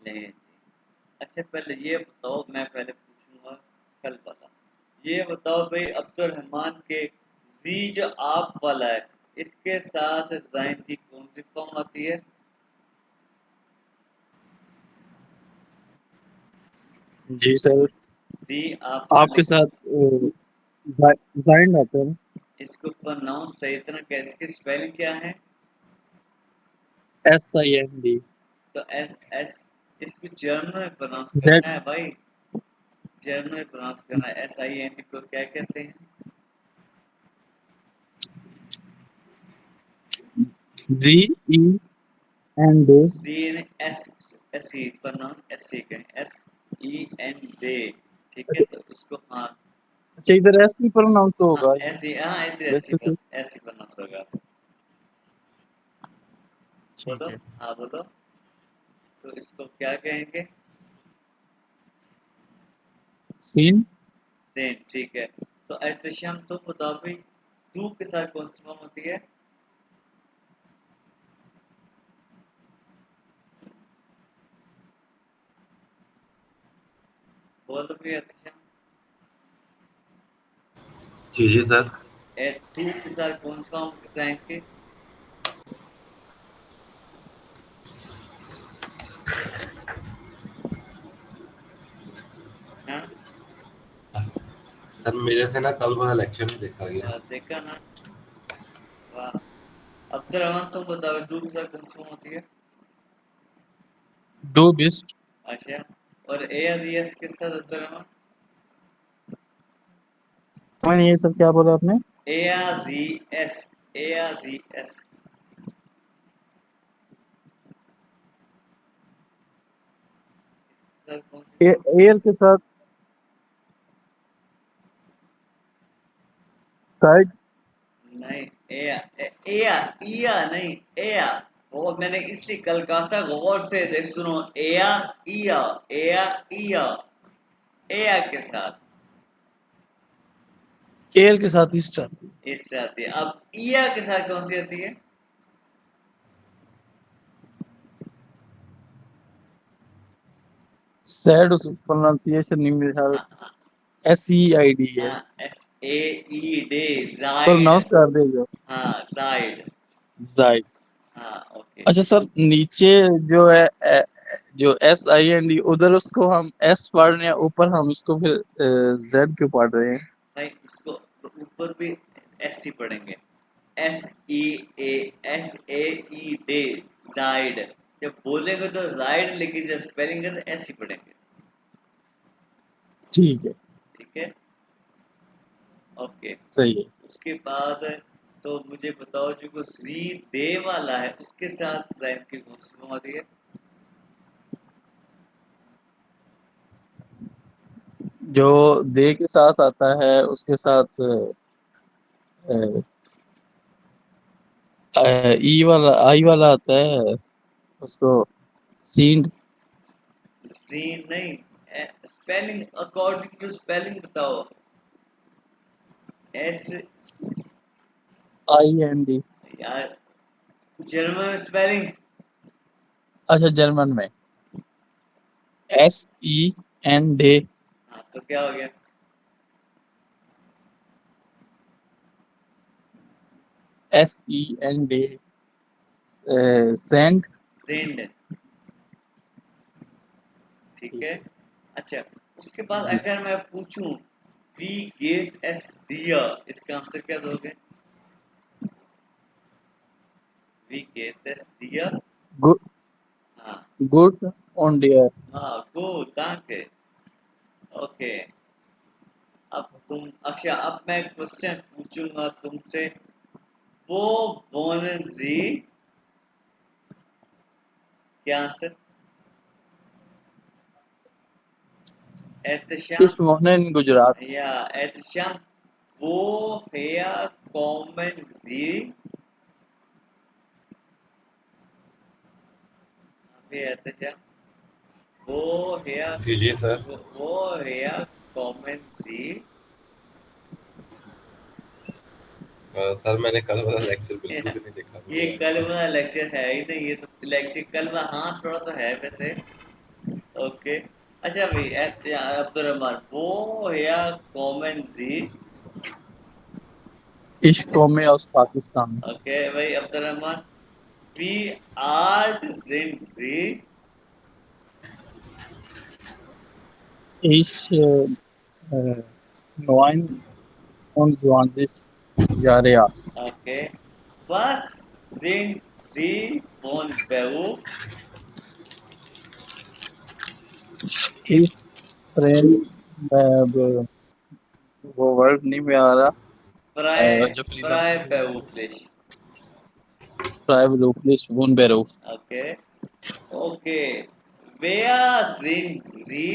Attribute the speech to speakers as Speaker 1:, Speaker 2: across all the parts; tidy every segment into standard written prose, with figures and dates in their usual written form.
Speaker 1: लें। अच्छा पहले ये बताओ, मैं पहले पूछूंगा कल वाला। ये बताओ भाई, अब्दुलरहमान के जी जो आप वाला है, इसके साथ ज़ाइन की कौन सी फॉर्म आती है?
Speaker 2: जी सर,
Speaker 1: जी आप वाले
Speaker 2: आपके साथ जाइंड आते हैं।
Speaker 1: इसको प्रोनाउंस सही तरह कैसे, इसकी स्पेलिंग क्या है?
Speaker 2: SIND।
Speaker 1: तो एस एस, इसको जर्मन में प्रोनाउंस
Speaker 2: जेड
Speaker 1: करना है भाई, जर्मन में प्रोनाउंस करना है। SIN को क्या कहते हैं?
Speaker 2: ZEND।
Speaker 1: सीन एस, एस प्रोनाउंस एस कहें, SEN डे। ठीक है,
Speaker 2: अच्छा,
Speaker 1: तो इसको हाँ
Speaker 2: अच्छा इधर एस नहीं प्रोनाउंस
Speaker 1: हाँ
Speaker 2: होगा
Speaker 1: ऐसे, हाँ इधर
Speaker 2: वैसे तो।
Speaker 1: ऐसे प्रोनाउंस होगा।
Speaker 2: ठीक
Speaker 1: बोलो,
Speaker 2: है।
Speaker 1: हाँ बोलो, तो इसको क्या कहेंगे?
Speaker 2: सीन।
Speaker 1: सेम, ठीक है। तो एहतशाम तुम बताओ भाई, तू के साथ कौन सी फॉर्म होती है? बोलो भाई एहतशाम।
Speaker 3: जी जी सर।
Speaker 1: तू के साथ कौन सी फॉर्म के आएंगे? हाँ
Speaker 3: सर मेरे से ना कल वाला लेक्चर में देखा गया।
Speaker 1: देखा ना, वाह। अब्दुलरहमान तुम बताओ, तू के साथ कौन सी फॉर्म होती है?
Speaker 2: डू बिस्ट।
Speaker 1: अच्छा, और AS के साथ अब्दुलरहमान?
Speaker 2: समझ नहीं, ये सब क्या बोला आपने?
Speaker 1: ARZS, ARZS सर कौन सी फॉर्म?
Speaker 2: एयर के साथ साइड।
Speaker 1: नहीं, एया, एया, इया नहीं, एया। वो मैंने इसलिए कल कहा था, गौर से देख सुनो, एया, इया, एया, इया, एया के साथ
Speaker 2: एयर के साथ ईस्ट आती है।
Speaker 1: इस आती है। अब इया के साथ कौन सी आती है?
Speaker 2: सैड उस प्रोनाउंसिएशन नहीं मेरे ख्याल।
Speaker 1: हाँ हाँ
Speaker 2: SEID है।
Speaker 1: हाँ, SAE डे, जाइड।
Speaker 2: प्रोनाउंस कर देगा।
Speaker 1: हाँ जाइड।
Speaker 2: जाइड।
Speaker 1: हाँ ओके।
Speaker 2: अच्छा सर, नीचे जो है जो SIND, उधर उसको हम एस पढ़ रहे हैं, ऊपर हम उसको फिर जेड क्यों पढ़ रहे हैं?
Speaker 1: भाई इसको ऊपर भी एस ही पढ़ेंगे, SEA डे, जाइड। जब बोलेंगे तो जाइड, लेकिन जब स्पेलिंग है तो एस ही पढ़ेंगे।
Speaker 2: ठीक है।
Speaker 1: ठीक है, ओके।
Speaker 2: सही है।
Speaker 1: उसके बाद तो मुझे बताओ, जो को जी दे वाला है, उसके साथ जाइड की कौन सी फॉर्म आती है?
Speaker 2: जो दे के साथ आता है उसके साथ ई वाला, आई वाला आता है उसको। सीन।
Speaker 1: जी नहीं, स्पेलिंग अकॉर्डिंग टू स्पेलिंग बताओ। S,
Speaker 2: IND।
Speaker 1: यार जर्मन में स्पेलिंग।
Speaker 2: अच्छा, जर्मन में SEND।
Speaker 1: हाँ तो क्या हो गया?
Speaker 2: SEND। सेंड।
Speaker 1: सेंड, ठीक है। अच्छा, उसके बाद
Speaker 2: जी।
Speaker 1: अगर मैं पूछूं, वी गेट एस दिया, इसका आंसर क्या दोगे? वी गेट एस दिया।
Speaker 2: गुड।
Speaker 1: हाँ
Speaker 2: गुड ऑन डियर।
Speaker 1: हाँ, गो, danke, ओके। अब तुम, अच्छा अब मैं क्वेश्चन पूछूंगा तुमसे, वो बोलन जी, क्या आंसर? एहतशाम,
Speaker 2: इस मोहन गुजरात।
Speaker 1: या एहतशाम, वो हेया कॉमन जी, अभी एहतशाम, वो हेया,
Speaker 3: जी जी सर।
Speaker 1: वो हेया कॉमन जी।
Speaker 3: सर मैंने कल वाला लेक्चर बिल्कुल भी नहीं देखा,
Speaker 1: ये
Speaker 3: मुझे याद
Speaker 1: कल
Speaker 3: नहीं है।
Speaker 1: वाला लेक्चर है ही नहीं, ये तो लेक्चर कल वाला, हाँ थोड़ा सा है वैसे। ओके। अच्छा भाई अब्दुल रहमान वो या कॉमन जी।
Speaker 2: इश्क कौम aus पाकिस्तान.
Speaker 1: ओके भाई अब्दुल रहमान वी आर्ट sind sie
Speaker 2: Ich äh, 29 Jahre alt.
Speaker 1: Okay was sind sie von Beruf
Speaker 2: Ich friend वो वर्ड नहीं में आ रहा. जो freelancer
Speaker 1: freiberuflich
Speaker 2: freiberuflich Wohnberuf.
Speaker 1: Okay okay wer sind sie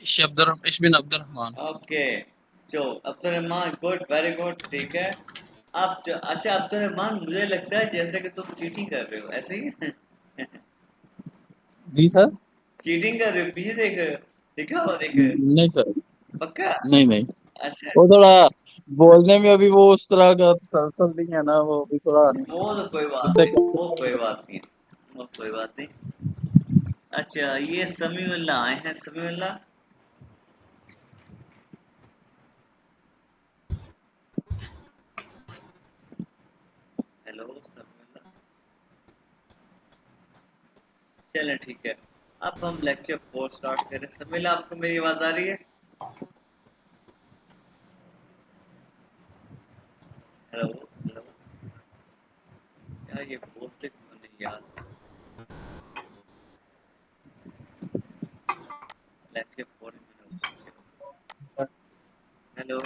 Speaker 2: Ich bin Abdurrahman.
Speaker 1: Okay जो Abdul Rahman good very good ठीक है अच्छा अब्दुल रहमान मुझे लगता है जैसे कि तुम चीटिंग कर रहे हो ऐसे ही
Speaker 2: जी सर.
Speaker 1: चीटिंग कर रहे हो पीछे देख रहे हो देखा हुआ देख रहे हो
Speaker 2: नहीं सर.
Speaker 1: पक्का
Speaker 2: नहीं नहीं.
Speaker 1: अच्छा
Speaker 2: वो थोड़ा बोलने में अभी वो उस तरह का सलसल नहीं है ना, वो अभी थोड़ा
Speaker 1: वो तो कोई बात
Speaker 2: उससे.
Speaker 1: नहीं वो कोई बात नहीं वो कोई बात नहीं अच्छा ये समीउल्लाह आए हैं समीउल्लाह हेलो समीउल्लाह चलें ठीक है अब हम लेक्चर 4 स्टार्ट करें समीउल्लाह आपको मेरी आवाज आ रही है हेलो हेलो यार ये बोलते क्यों नहीं यार लेक्चर 4 में हेलो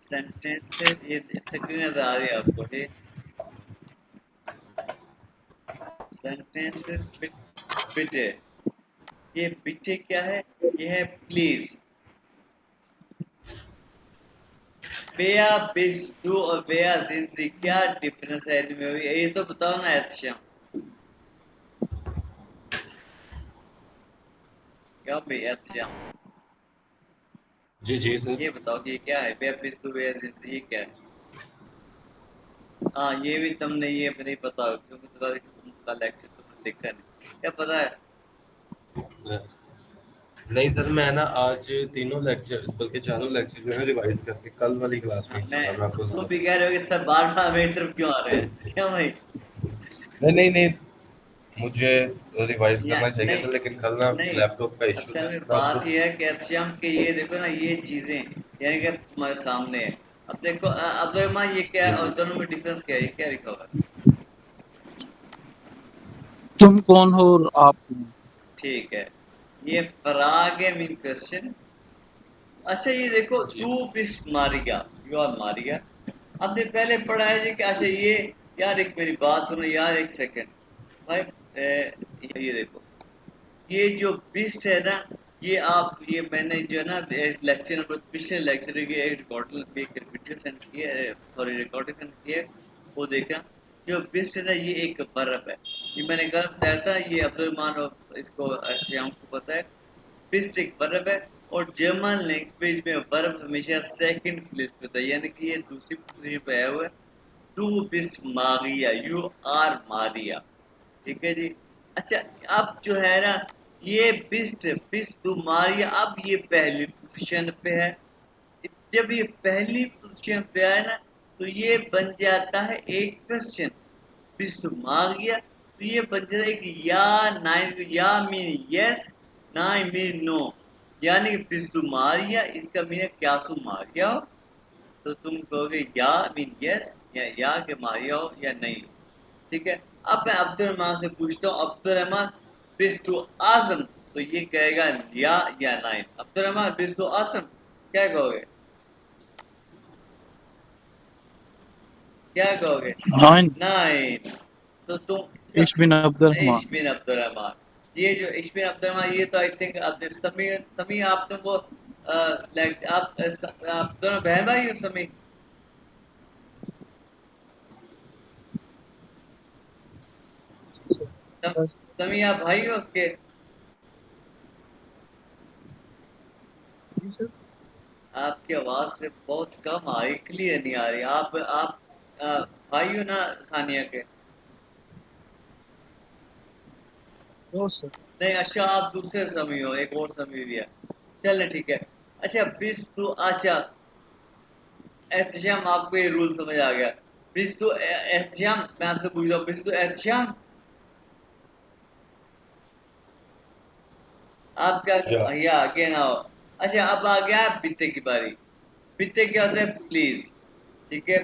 Speaker 1: सेंटेंसेस ये स्क्रीन नजर आ रही है आपको ठीक सेंटेंसेस बिटे ये बिटे क्या है ये है प्लीज बेया बिस्टू और बेया जिंजी क्या डिफरेंस है इनमें ये तो बताओ ना एहतशाम क्या भाई एहतशाम
Speaker 3: जी जी सर।
Speaker 1: ये बताओ कि ये क्या है बेया बिस्टू बेया जिंजी ये क्या है हाँ ये भी तुमने ये नहीं पता क्योंकि तुमका लेक्चर तुमने देखा नहीं क्या पता है
Speaker 3: नहीं सर, मैं ना आज तीनों लेक्चर बल्कि चारों लेक्चर जो है रिवाइज करके कल वाली क्लास में
Speaker 1: हाँ,
Speaker 3: ही
Speaker 1: मैं
Speaker 3: चला। मैं आपको
Speaker 1: तुम भी कह रहे हो कि सब बार बार मेरी तरफ क्यों आ रहे हैं क्या भाई
Speaker 3: नहीं नहीं नहीं, मुझे रिवाइज
Speaker 1: या
Speaker 3: करना चाहिए
Speaker 1: नहीं
Speaker 3: था, लेकिन कल ना
Speaker 1: नहीं
Speaker 3: लैपटॉप का इशू
Speaker 1: असल
Speaker 3: था,
Speaker 1: में
Speaker 3: मैं उसको।
Speaker 1: बात यह है कि एहतशाम के ये देखो ना ये चीजें यानी कि तुम्हारे सामने है अब देखो अब्दुल रहमान ये क्या
Speaker 3: जी
Speaker 1: है
Speaker 3: जी।
Speaker 1: और दोनों में डिफरेंस क्या है ये क्या लिखा हुआ है
Speaker 2: तुम कौन हो और आप कौन.
Speaker 1: ठीक है ये फराग है मीन क्वेश्चन अच्छा ये देखो
Speaker 2: जी.
Speaker 1: तू Bisht Maria you are Maria हमने पहले पढ़ा है जी कि अच्छा ये यार एक मेरी बात सुनो यार एक सेकंड भाई ये देखो ये जो बिस्ट है ना ये आप ये मैंने जो है ना लेक्चर नंबर पिछले लेक्चर की एक रिकॉर्डिंग एक वीडियो सेंड की है सॉरी रिकॉर्डिंग सेंड की है वो देखना जो बिस्ट है ना ये एक बर्फ है ये मैंने कल बताया था ये अब्दुल मान और इसको श्याम को पता है बिस्ट एक बर्फ है और जर्मन लैंग्वेज में बर्फ हमेशा सेकंड प्लेस पे था यानी कि ये दूसरी पोजीशन पे आया हुआ है टू बिस्ट मारिया यू आर मारिया ठीक है जी अच्छा अब जो है ना ये बिस्ट बिस्ट मारिया अब ये पहली पोजीशन पे है जब ये पहली पोजीशन पे आए ना तो ये बन जाता है एक क्वेश्चन बिस्ट मारिया तो ये बन जाता है एक या नाइन या mean yes nine mean no यानी कि बिस्ट मारिया इसका मीन क्या तुम मारिया हो तो तुम कहोगे या मीन यस या के मारिया हो या नहीं ठीक है अब मैं अब्दुल रहमान से पूछता हूँ अब्दुल रहमान बिस्तु आजम तो ये कहेगा या नाइन अब्दुल रहमान बिस्तु आजम क्या कहोगे क्या कहोगे
Speaker 2: Nein.
Speaker 1: नाइन तो तुम
Speaker 2: Ich bin Abdurrahman.
Speaker 1: इश्बिन Abdul Rahman ये जो इश्बिन अब्दुल रहमान ये तो आई थिंक आपने समी समी आपने वो लाइक आप दोनों बहन भाई हो समी समी आप भाई हो उसके आपकी आवाज़ से बहुत कम आ रही, क्लियर नहीं आ रही। आप भाई हो ना सानिया के?
Speaker 2: तो सर
Speaker 1: नहीं, अच्छा आप दूसरे समी हो, एक और समी भी है। चलें ठीक है। अच्छा बिस्तु, अच्छा एहतशाम, आपको ये रूल समझ आ गया। बिस्तु एहतशाम, मैं आपसे पूछ रहा हूँ, बिस्तु एहतशाम, आप क्या
Speaker 3: या
Speaker 1: भैया आगे ना हो। अच्छा अब आ गया बित्ते की बारी। बित्ते क्या होता है? प्लीज, ठीक है।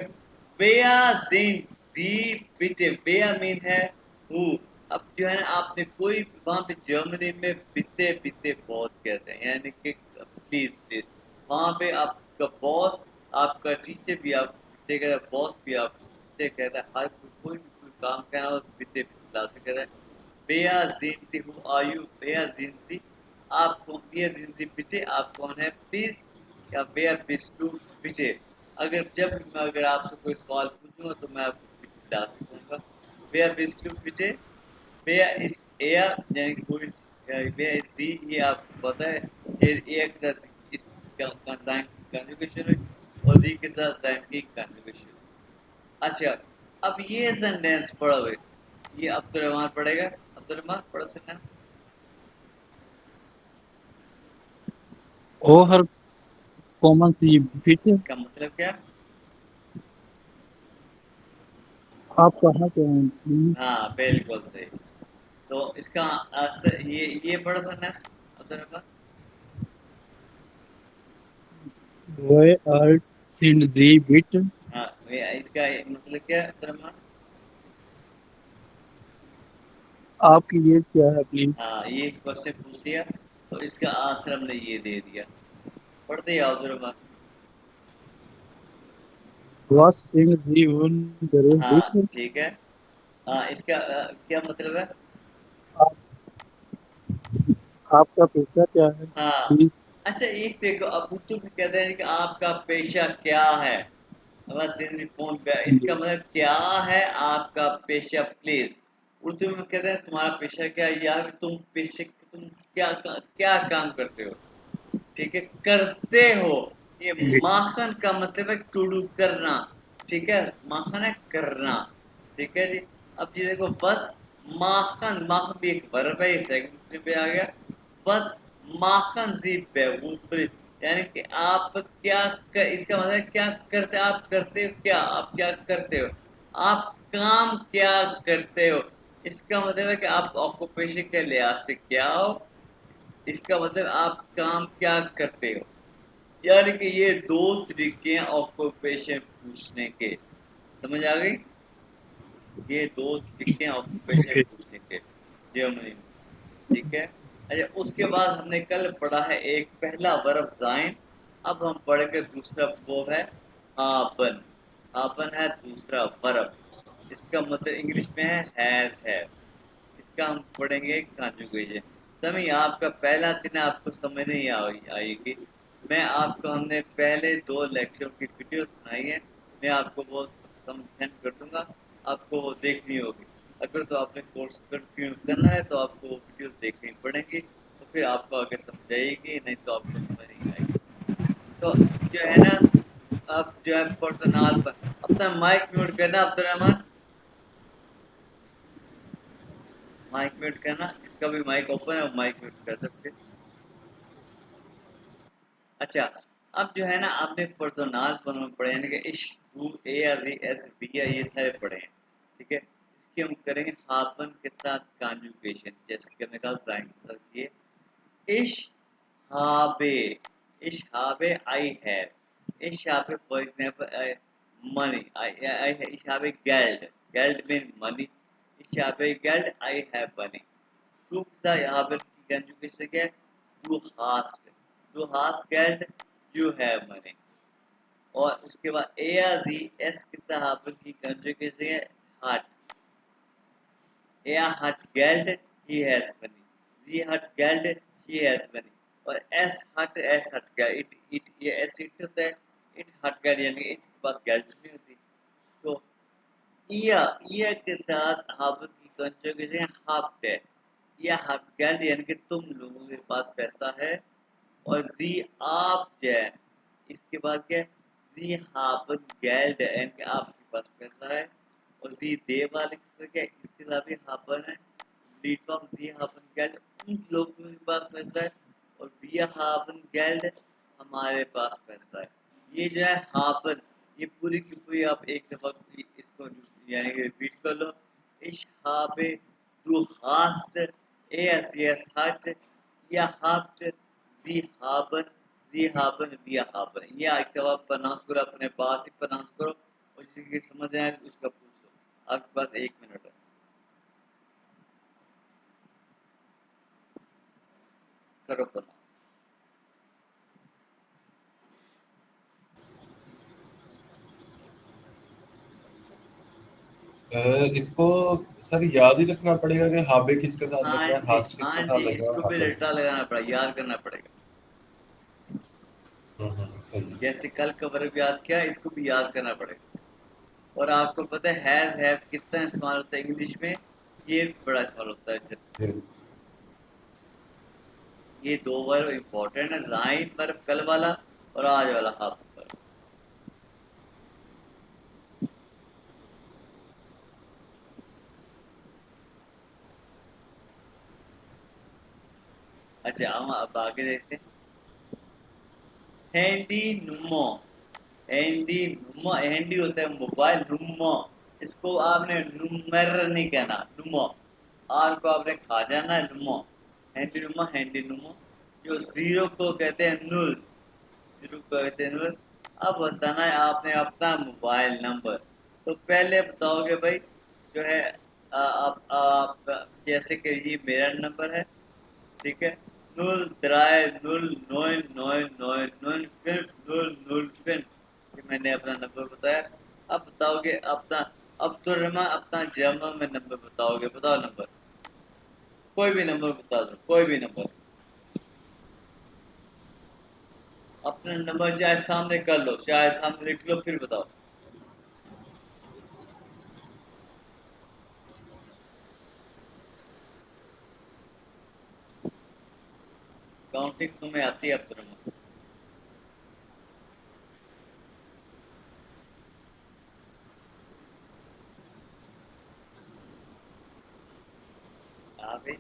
Speaker 1: बेया जिन दी बिटे, बेया मीन है हु। अब जो है ना, आपने कोई वहां पे जर्मनी में बिते बिते बहुत कहते हैं, यानी कि प्लीज प्लीज। वहां पे आपका बॉस, आपका टीचर भी आप बिते कहता है, बॉस भी आप बिते कहता है, हर कोई भी कोई काम करना हो बिते बिते लाते कहता है। बेया जिनती, हु आर यू? बेया जिनती, आप कौन? बेया जिनती बिटे, आप कौन है प्लीज? या बेया बिस्टू बिटे। अगर जब भी मैं अगर आपसे कोई सवाल पूछूंगा तो मैं आपको बिटे ला सकूंगा। बेया बिस्टू बिटे। बेया इस एयर, यानी कि कोई बेया इस दी, ये आपको पता है, ये एक के साथ इस साइन की कन्जुगेशन है और जी के साथ साइन की कन्जुगेशन। अच्छा अब ये सेंटेंस पढ़ो भाई। ये अब्दुल रहमान पढ़ेगा। अब्दुल रहमान पढ़ो सेंटेंस।
Speaker 2: ओ हर कॉमन सी बिट,
Speaker 1: का मतलब क्या?
Speaker 2: आप कहाँ से हैं प्लीज?
Speaker 1: हाँ बिल्कुल सही। तो इसका ये पढ़ो sentence Abdul Rahman.
Speaker 2: We are सिंड जी बिट,
Speaker 1: हाँ, इसका मतलब क्या है अब्दुल रहमान?
Speaker 2: आपकी एज क्या है प्लीज?
Speaker 1: हाँ, ये क्वेश्चन पूछ दिया तो इसका आंसर हमने ये दे दिया। पढ़ते जाओ अब्दुल रहमान।
Speaker 2: वॉस सिंड जी उन करे
Speaker 1: हाँ
Speaker 2: बिट,
Speaker 1: ठीक है। हाँ, इसका क्या मतलब है?
Speaker 2: आप, आपका पेशा क्या है
Speaker 1: हाँ,
Speaker 2: प्लीज?
Speaker 1: अच्छा एक देखो, अब उर्दू में कहते हैं कि आपका पेशा क्या है। बस इसी फोन पे इसका मतलब क्या है आपका पेशा प्लीज। उर्दू में कहते हैं तुम्हारा पेशा क्या है, या फिर तुम पेशे तुम क्या क्या काम करते हो, ठीक है, करते हो। ये
Speaker 2: जी
Speaker 1: माखन का मतलब है टू डू, करना, ठीक है। माखन है करना, ठीक है जी। अब ये देखो बस, माखन, माखन भी एक वर्ब है, ये सेकंड पे आ गया। बस माखन जीप पे ऊपरी, यानी कि आप क्या इसका मतलब क्या करते, आप करते हो क्या, आप क्या करते हो, आप काम क्या करते हो। इसका मतलब है कि आप ऑक्यूपेशन के लिहाज से क्या हो, इसका मतलब आप काम क्या करते हो। यानी कि ये दो तरीके हैं ऑक्यूपेशन पूछने के। समझ आ गई? ये दो तरीके हैं ऑक्यूपेशन
Speaker 2: ओके।
Speaker 1: पूछने के जर्मनी में, ठीक है। अच्छा उसके बाद हमने कल पढ़ा है एक पहला वर्ब जाइन। अब हम पढ़ेंगे दूसरा, वो है हापन। हापन है दूसरा वर्ब, इसका मतलब इंग्लिश में है हैज है। इसका हम पढ़ेंगे कॉन्जुगेशन। समय आपका पहला दिन है, आपको समझ नहीं आएगी। मैं आपको, हमने पहले दो लेक्चर की वीडियो बनाई है, मैं आपको वो सेंड कर दूंगा, आपको वो देखनी होगी। अगर तो आपने कोर्स कंटिन्यू करना है तो आपको वो वीडियो देखनी पड़ेंगी, तो फिर आपको आगे समझ आएगी, नहीं तो आपको समझ नहीं आएगी। तो जो है ना, अब जो है पर्सनल पर अपना माइक म्यूट करना अब्दुल रहमान। माइक म्यूट करना, इसका भी माइक ओपन है, माइक म्यूट कर सकते। अच्छा अब जो है ना, आपने पर्सोनाल प्रोनाउन पढ़े, यानी कि इश, हु, ए या जी, एस, बी या ये सारे पढ़े हैं, ठीक है। इसकी हम करेंगे हापन के साथ कॉन्जुगेशन, जैसे कि हमने कहा साइन के साथ किए। इश हाबे, इश हाबे आई हैव, इश हाबे फॉर एग्जांपल मनी, आई इश हाबे गेल्ड, गेल्ड मीन मनी, इश हाबे गेल्ड, आई हैव मनी। टू का यहाँ पर कंजुगेशन क्या है? यू हास्ट, यू हास्ट गेल्ड, यू हैव मनी। और उसके बाद ए या जी, एस के साथ यहाँ पर की कंजुगेशन है हट, ए हट गेल्ड, ही हैज मनी, जी हट गेल्ड, ही हैज मनी। और एस हट गेल्ड, इट ये एस इट होता है, इट हट गेल्ड, यानी इट के पास गेल्ड नहीं होती। तो ईयर के साथ हाफ की कंजुगेशन हाफ है, या हाफ गेल्ड, यानी कि तुम लोगों के पास पैसा है। और जी आप जो है, इसके बाद क्या है, जी haben Geld, यानी कि आपके पास पैसा है। और जी दे वाले के क्या है, इसके साथ भी haben है। प्लेटफॉर्म जी haben Geld, उन लोगों के पास पैसा है। और wir haben Geld, हमारे पास पैसा है। ये जो है haben, ये पूरी की पूरी आप एक दफा इसको यानी कि रिपीट कर लो। Ich habe, du hast, es hat, ihr habt, sie haben, wir haben। ये एक दफा प्रोनाउंस करो, अपने पास ही प्रोनाउंस करो, और जिसकी समझ आए उसका पूछ लो। आपके पास 1 मिनट है, करो प्रोनाउंस।
Speaker 3: इसको सर याद ही रखना पड़ेगा कि हाबे किसके साथ
Speaker 1: हाँ
Speaker 3: लगना है,
Speaker 1: जी,
Speaker 3: हास्ट
Speaker 1: हाँ
Speaker 3: किसके
Speaker 1: जी,
Speaker 3: साथ लगना है,
Speaker 1: इसको
Speaker 3: और
Speaker 1: भी
Speaker 3: हाबे।
Speaker 1: रट्टा लगाना पड़ेगा, याद करना पड़ेगा।
Speaker 3: सही है।
Speaker 1: जैसे कल का वर्ब याद किया, इसको भी याद करना पड़ेगा। और आपको पता है हैज हैव कितना इस्तेमाल होता है इंग्लिश में, ये बड़ा इस्तेमाल होता है।
Speaker 3: फिर
Speaker 1: ये दो वर्ब इंपॉर्टेंट है, ज़ाइन वर्ब कल वाला और आज वाला हाफ वर्ब। अच्छा, हम अब आगे देखते हैं। हैंडी नुमो, हैंडी नुमो, हैंडी होता है मोबाइल, नुमो इसको आपने नुमर नहीं कहना, नुमो आर को आपने खा जाना है, नुमो। Handy नुमो, handy नुमो। जो जीरो को कहते हैं नुल, जीरो को कहते हैं नुल। अब बताना है आपने अपना मोबाइल नंबर। तो पहले बताओगे भाई, जो है आप जैसे कि ये मेरा नंबर है, ठीक है, 039999905, ये मैंने अपना नंबर बताया। अब बताओगे अपना अब्दुलरहमान, अपना जर्मन में नंबर बताओगे। बताओ नंबर, कोई भी नंबर बता दो, कोई भी नंबर, अपना नंबर चाहे सामने कर लो, चाहे सामने लिख लो, फिर बताओ। काउंटिंग तुम्हें आती है अब्दुलरहमान? हाँ भाई,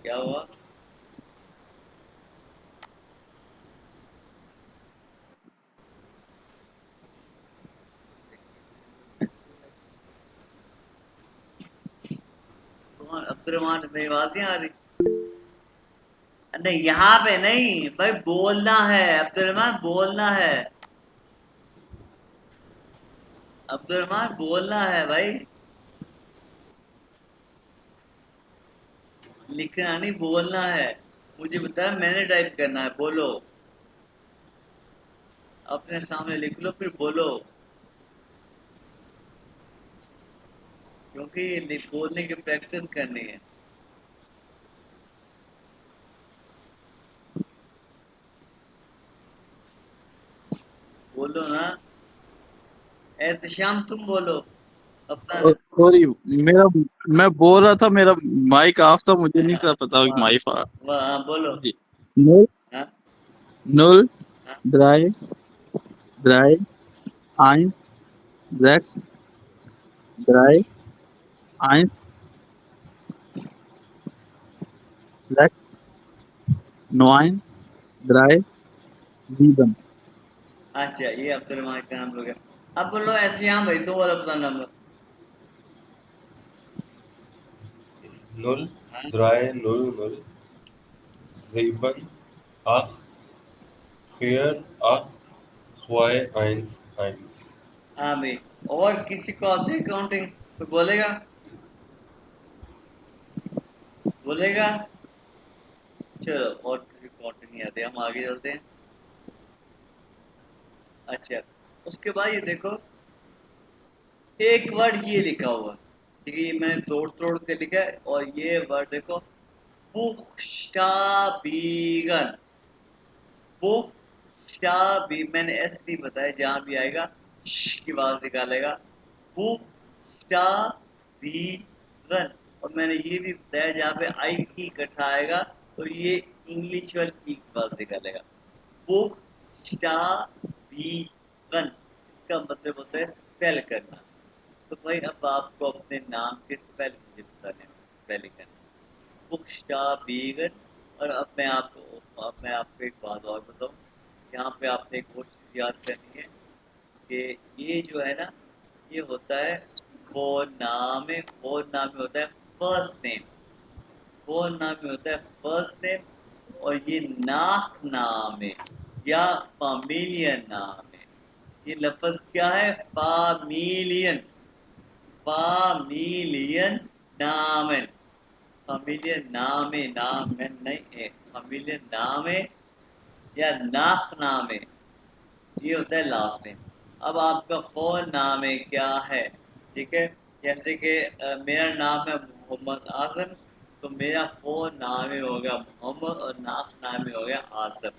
Speaker 1: क्या हुआ? कौन अब्दुलरहमान? मेरी आवाज नहीं आ रही? नहीं, यहाँ पे नहीं भाई, बोलना है अब्दुलरहमान, बोलना है अब्दुलरहमान, बोलना है भाई, लिखना नहीं, बोलना है। मुझे बताया, मैंने टाइप करना है, बोलो। अपने सामने लिख लो, फिर बोलो, क्योंकि बोलने की प्रैक्टिस करनी है। बोलो ना, एहतशाम तुम बोलो अपना।
Speaker 2: सॉरी, मेरा मैं बोल रहा था, मेरा माइक ऑफ था, मुझे नहीं था पता कि
Speaker 1: वाह,
Speaker 2: माइक ऑफ।
Speaker 1: वाह, हाँ, बोलो।
Speaker 2: जी। null
Speaker 1: हाँ,
Speaker 2: null
Speaker 1: हाँ,
Speaker 2: 3 3 1 6 3 1 6 9 3 7।
Speaker 1: अच्छा, ये अब्दुलरहमान का नाम हो गया। अब बोलो एहतशाम भाई, तुम बोलो अपना नंबर।
Speaker 3: 0
Speaker 1: हाँ,
Speaker 3: 3 0 0 7 8 4 8 2 1 1।
Speaker 1: हाँ भाई। और किसी को आती है काउंटिंग? कोई बोलेगा? बोलेगा? चलो, और किसी को काउंटिंग नहीं आती, हम आगे चलते हैं। अच्छा, उसके बाद ये देखो, एक वर्ड ये लिखा हुआ, ठीक है, ये मैंने तोड़ तोड़ के लिखा है। और ये वर्ड देखो, बुख्शाबीगन, बुख्शाबी, मैंने एस टी बताया, जहां भी आएगा श की आवाज निकालेगा। बुख्शाबीगन, और मैंने ये भी बताया जहाँ पे आई की इकट्ठा आएगा तो ये इंग्लिश वाली की की बात निकालेगा। बुक वीगन इसका मतलब होता है स्पेल करना। तो भाई अब आपको अपने नाम के स्पेल मुझे बताने हैं, स्पेलिंग करना बुक वीगन। और अब मैं आपको एक बात और बताऊँ। यहाँ पे आपने एक और चीज़ याद करनी है कि ये जो है ना ये होता है फोन नाम में होता है फर्स्ट नेम। फोन नाम में होता है फर्स्ट नेम और ये नाक नाम है या फामिलियन नाम है। ये लफ्ज क्या है फामिलियन। फामिलियन नामन। फामिलियन नाम है नाम है नहीं है फामिलियन नाम है या नाक नाम है। ये होता है लास्ट नेम। अब आपका फोन नाम है क्या है। ठीक है जैसे कि मेरा नाम है मोहम्मद आजम तो मेरा फोन नाम ही हो गया मोहम्मद और नाक नाम ही हो गया आजम।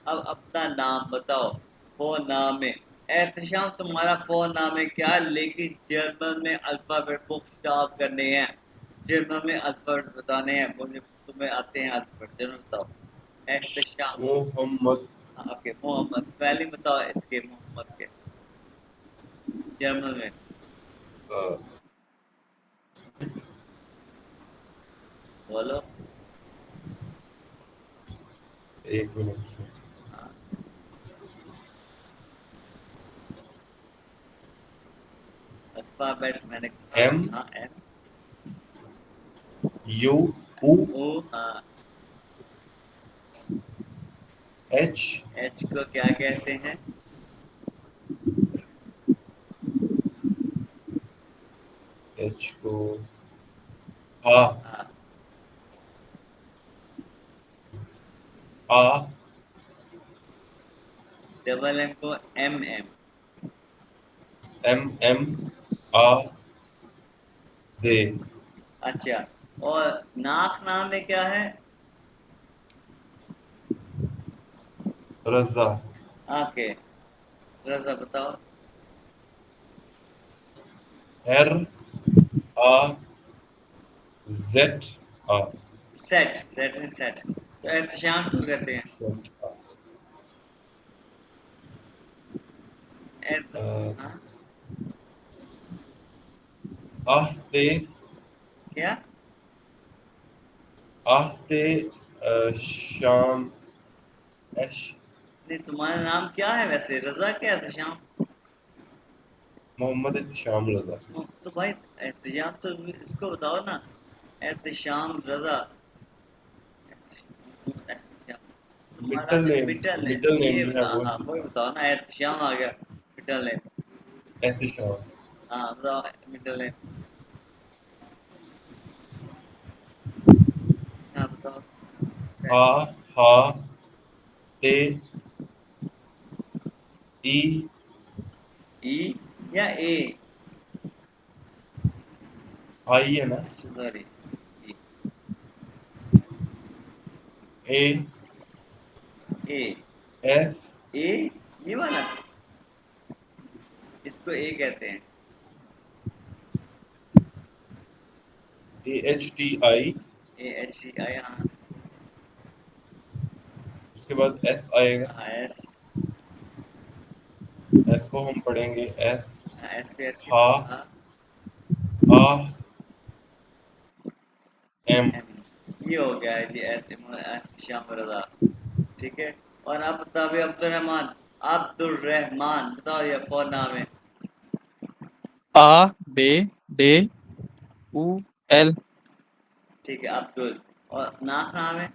Speaker 1: अब अपना नाम बताओ। फोन नाम है एहतशाम तुम्हारा फोन नाम है क्या लेकिन जर्मन में अल्फाबेट को स्टॉप करने हैं। जर्मन में अल्फाबेट बताने हैं मुझे तुम्हें आते हैं अल्फाबेट जर्मन बताओ। एहतशाम
Speaker 3: मोहम्मद।
Speaker 1: ओके मोहम्मद स्पेलिंग बताओ इसके मोहम्मद के जर्मन में।
Speaker 3: अ,
Speaker 1: बोलो।
Speaker 3: एक मिनट।
Speaker 1: हाँ अल्फाबेट्स मैंने कहा
Speaker 3: एम
Speaker 1: हाँ एम
Speaker 3: यू ऊ
Speaker 1: ओ हाँ।
Speaker 3: एच
Speaker 1: एच को क्या कहते हैं।
Speaker 3: एच को आ
Speaker 1: हाँ
Speaker 3: आ
Speaker 1: डबल एम को एम एम।
Speaker 3: एम एम आ दे
Speaker 1: अच्छा और नाक नाम में क्या है।
Speaker 3: रजा
Speaker 1: ओके रजा बताओ।
Speaker 3: एर आ जेट आ
Speaker 1: सेट सेट में सेट तो एहतशाम को कहते हैं।
Speaker 3: सेट
Speaker 1: एहत- हाँ
Speaker 3: आहते
Speaker 1: क्या
Speaker 3: आहते शाम एश
Speaker 1: नहीं तुम्हारा नाम क्या है वैसे रजा क्या एहतशाम।
Speaker 3: मोहम्मद इत्शाम रजा।
Speaker 1: तो भाई एहतजाम तो इसको बताओ ना एहतशाम रजा। तुम्हारा मिटल है
Speaker 3: मिडल नेम
Speaker 1: ये
Speaker 3: जो है
Speaker 1: बता
Speaker 3: वो
Speaker 1: हाँ वही बताओ ना एहतशाम आ गया मिटल है।
Speaker 3: एहतिशाम।
Speaker 1: हाँ बताओ मिटल है। हाँ बताओ।
Speaker 3: हा हा ते ई
Speaker 1: ई या ए।
Speaker 3: आई है ना।
Speaker 1: अच्छा sorry
Speaker 3: A
Speaker 1: A
Speaker 3: S
Speaker 1: A ये वाला इसको ए कहते हैं।
Speaker 3: A H T I
Speaker 1: A H C I हाँ
Speaker 3: उसके बाद एस आएगा।
Speaker 1: हाँ एस
Speaker 3: एस को हम पढ़ेंगे एस
Speaker 1: हाँ एस पे एस
Speaker 3: हा
Speaker 1: हाँ
Speaker 3: आ एम
Speaker 1: एम ये हो गया है जी एहतशाम रजा। ठीक है और आप बताओ भाई अब्दुल रहमान अब्दुल रहमान बताओ ये फोन नाम है।
Speaker 2: आ बे डे ऊ एल
Speaker 1: ठीक है अब्दुल और नाक नाम है।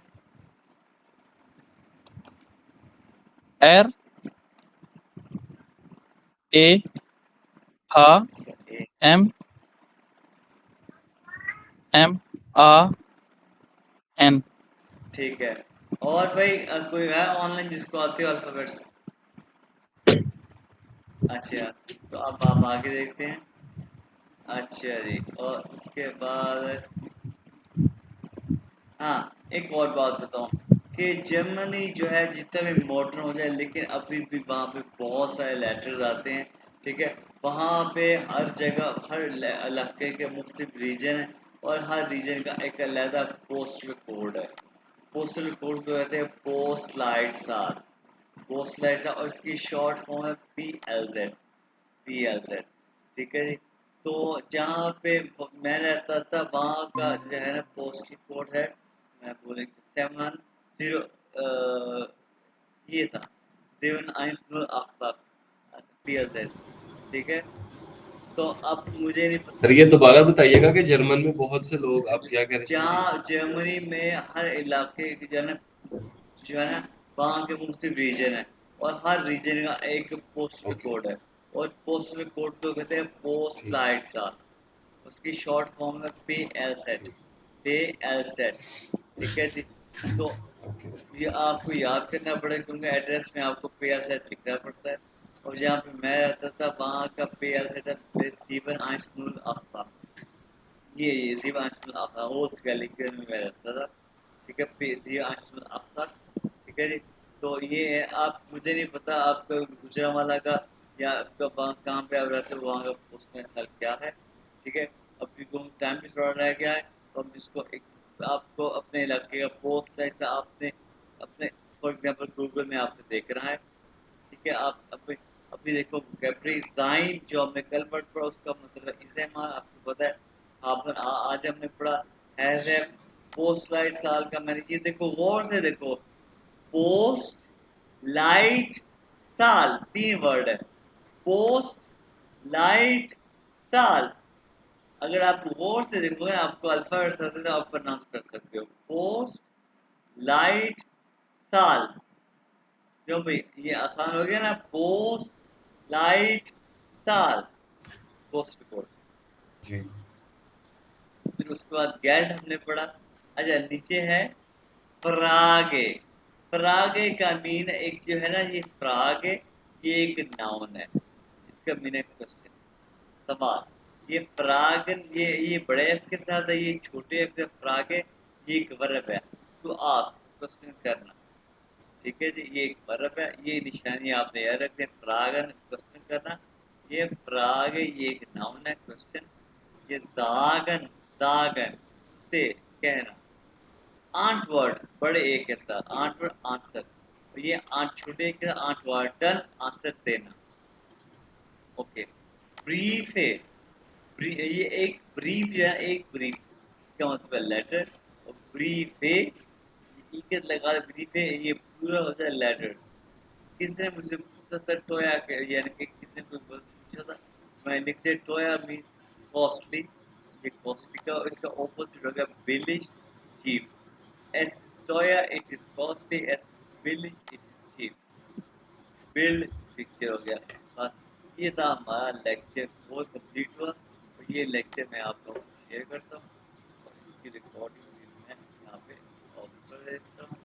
Speaker 2: एर ए हा
Speaker 1: अच्छा ए
Speaker 2: एम एम आ एन।
Speaker 1: ठीक है और भाई कोई है ऑनलाइन जिसको आते हो अल्फाबेट्स। अच्छा तो अब आप आगे देखते हैं। अच्छा जी और उसके बाद हाँ एक और बात बताऊं कि जर्मनी जो है जितना भी मॉडर्न हो जाए लेकिन अभी भी वहाँ पे बहुत सारे लेटर्स आते हैं। ठीक है वहाँ पे हर जगह हर इलाके के मुख्तलिफ रीजन है और हर रीजन का एक अलग पोस्टल कोड है। पोस्टल कोड को कहते हैं पोस्ट लाइट साल, पोस्ट लाइट साल, और इसकी शॉर्ट फॉर्म है PLZ, PLZ, ठीक है जी। तो जहाँ पे मैं रहता था वहाँ का जो है ना पोस्टल कोड है, मैं बोले 710 ये था 710 PLZ, ठीक है। तो अब मुझे नहीं
Speaker 3: सर ये दोबारा बताइएगा कि जर्मन में बहुत से लोग, आप क्या कह रहे थे?
Speaker 1: जहाँ जर्मनी में हर इलाके की जो है ना वहाँ के मुख्तलिफ रीजन है, और हर रीजन का एक पोस्टल
Speaker 3: ओके,
Speaker 1: कोड है, और पोस्टल कोड को कहते हैं पोस्ट
Speaker 3: ठीक
Speaker 1: लाइट साल, उसकी शॉर्ट फॉर्म है PLZ,
Speaker 3: ठीक,
Speaker 1: PLZ, ठीक है जी। तो
Speaker 3: ओके,
Speaker 1: ये आपको याद करना पड़ेगा क्योंकि एड्रेस में आपको PLZ लिखना पड़ता है, और जहाँ पे मैं रहता था वहाँ का PLZ है 710 ये जीवा अंशुल आपका होल्स गैलिकर में मैं रहता था, ठीक है। जीवा अंशुल आपका, ठीक है जी। तो ये है, आप मुझे नहीं पता आपका गुजरांवाला का या आपका कहाँ पे आप रहते हो वहाँ का पोस्टल स्थल क्या है, ठीक है। अभी को टाइम भी थोड़ा रह गया है, तो हम इसको एक आपको अपने इलाके का पोस्ट ऐसा आपने अपने फॉर एग्जांपल गूगल में आपने देख रहा है, ठीक है। आप अभी अभी देखो कैप्री साइन जो हमने कल पढ़ा उसका मतलब इसे आपको पता है। आज हमने पढ़ा है पोस्ट लाइट साल का, मैंने ये देखो गौर से देखो, पोस्ट लाइट साल 3 वर्ड है, पोस्ट लाइट साल। अगर आप गौर से देखोगे आपको अल्फाबेट से आप प्रोनाउंस कर सकते हो, पोस्ट लाइट साल। क्यों भाई ये आसान हो गया ना, पोस्ट लाइट साल, पोस्ट कोड।
Speaker 3: जी,
Speaker 1: फिर उसके बाद गेल्ट हमने पढ़ा। अच्छा नीचे है परागे, परागे का मीन एक जो है ना, ये परागे ये एक नाउन है, इसका मीन है क्वेश्चन, सवाल। ये परागन ये बड़े एफ के साथ है, ये छोटे एफ के परागे, ये एक वर्ब है टू आस्क, क्वेश्चन करना, ठीक है जी। ये एक वर्ब है, ये निशानी आपने याद रखनी है, परागन क्वेश्चन करना, ये पराग ये एक नाउन है क्वेश्चन, ये जागन, जागन से कहना, आठ वर्ड बड़े ए के साथ, आठ वर्ड आंसर, और ये आठ छोटे के साथ 8 वर्ड टन आंसर देना, ओके। ब्रीफ है, ये एक ब्रीफ जो है, एक ब्रीफ इसका मतलब है लेटर, और ब्रीफ है ई के लगा ब्रीफ है, ये पूरा होता है लेटर्स। किसने मुझसे पूछा सर टोया के, यानी कि किसने कोई पूछा था, मैं लिखते टोया मीन कॉस्टली, ये कॉस्टली का, इसका ऑपोजिट हो गया बिलिश, चीप। एस टोया इट इज कॉस्टली, एस बिलिश इट इज चीप, बिल्ड पिक्चर हो गया। बस ये था हमारा लेक्चर, बहुत कंप्लीट हुआ, और ये लेक्चर मैं आप लोगों को शेयर कर